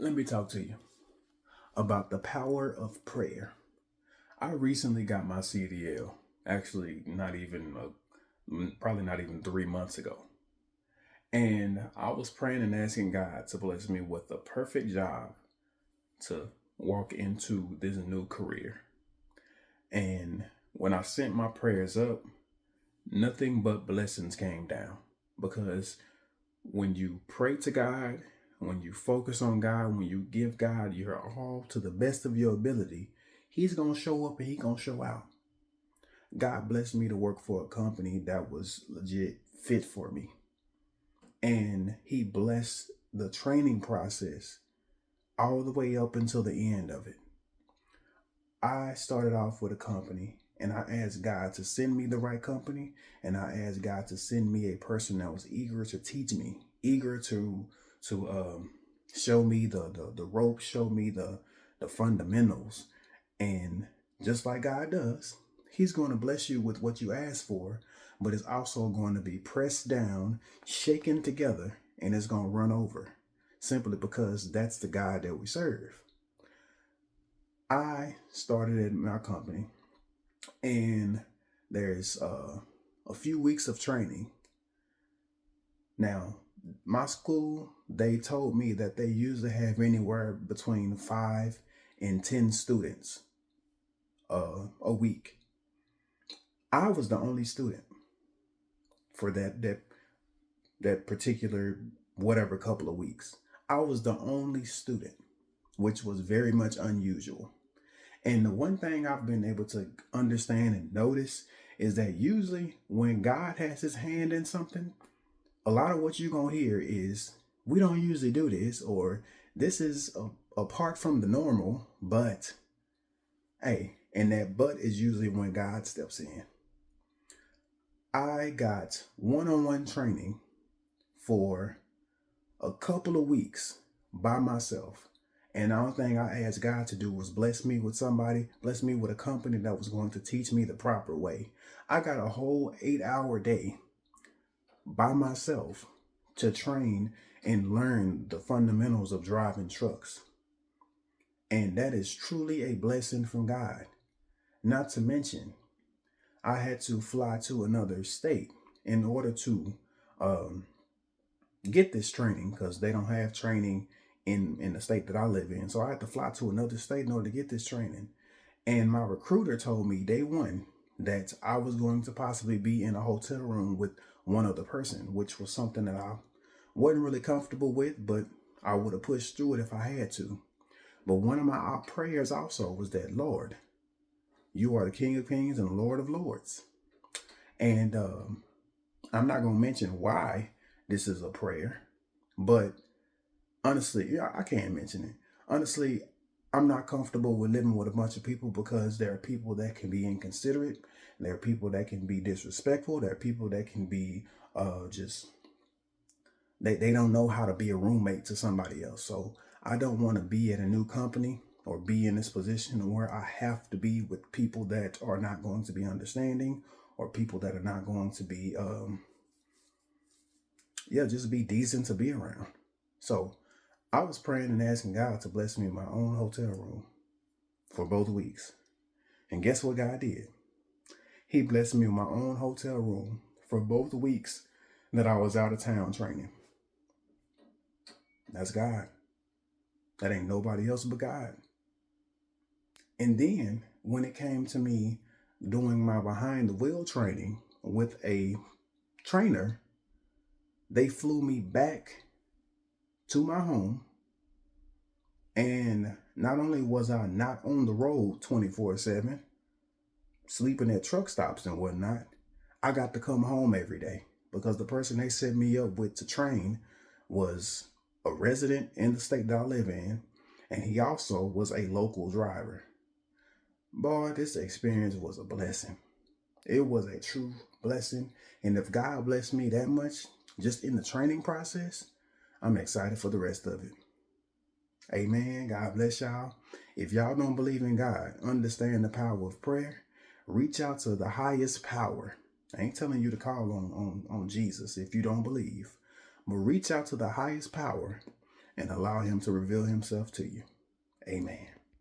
Let me talk to you about the power of prayer. I recently got my CDL. Actually, probably not even 3 months ago. And I was praying and asking God to bless me with the perfect job to walk into this new career. And when I sent my prayers up, nothing but blessings came down. Because when you pray to God, when you focus on God, when you give God your all to the best of your ability, He's going to show up and He's going to show out. God blessed me to work for a company that was legit fit for me. And He blessed the training process all the way up until the end of it. I started off with a company and I asked God to send me the right company, and I asked God to send me a person that was eager to teach me, eager to show me the ropes, show me the fundamentals. And just like God does, He's going to bless you with what you ask for, but it's also going to be pressed down, shaken together, and it's going to run over, simply because that's the God that we serve. I started at my company, and there's a few weeks of training. Now, my school, they told me that they usually have anywhere between 5 and 10 students a week. I was the only student for that particular whatever couple of weeks. I was the only student, which was very much unusual. And the one thing I've been able to understand and notice is that usually when God has His hand in something, a lot of what you're going to hear is, we don't usually do this, or this is apart from the normal, but hey, and that but is usually when God steps in. I got one-on-one training for a couple of weeks by myself. And the only thing I asked God to do was bless me with somebody, bless me with a company that was going to teach me the proper way. I got a whole 8-hour day by myself to train and learn the fundamentals of driving trucks. And that is truly a blessing from God. Not to mention, I had to fly to another state in order to get this training, because they don't have training in the state that I live in. So I had to fly to another state in order to get this training. And my recruiter told me day one that I was going to possibly be in a hotel room with one other person, which was something that I wasn't really comfortable with, but I would have pushed through it if I had to. But one of my prayers also was that, Lord, you are the King of Kings and Lord of Lords. And I'm not going to mention why this is a prayer, but honestly, I can't mention it. Honestly, I'm not comfortable with living with a bunch of people, because there are people that can be inconsiderate. There are people that can be disrespectful. There are people that can be just, they don't know how to be a roommate to somebody else. So I don't want to be at a new company or be in this position where I have to be with people that are not going to be understanding, or people that are not going to be, just be decent to be around. So I was praying and asking God to bless me in my own hotel room for both weeks. And guess what God did? He blessed me with my own hotel room for both weeks that I was out of town training. That's God. That ain't nobody else but God. And then when it came to me doing my behind the wheel training with a trainer, they flew me back to my home. And not only was I not on the road 24/7, sleeping at truck stops and whatnot, I got to come home every day, because the person they set me up with to train was a resident in the state that I live in, and he also was a local driver. Boy, this experience was a blessing. It was a true blessing. And if God blessed me that much just in the training process, I'm excited for the rest of it. Amen. God bless y'all. If y'all don't believe in God, understand the power of prayer, reach out to the highest power. I ain't telling you to call on Jesus if you don't believe, but reach out to the highest power and allow him to reveal himself to you. Amen.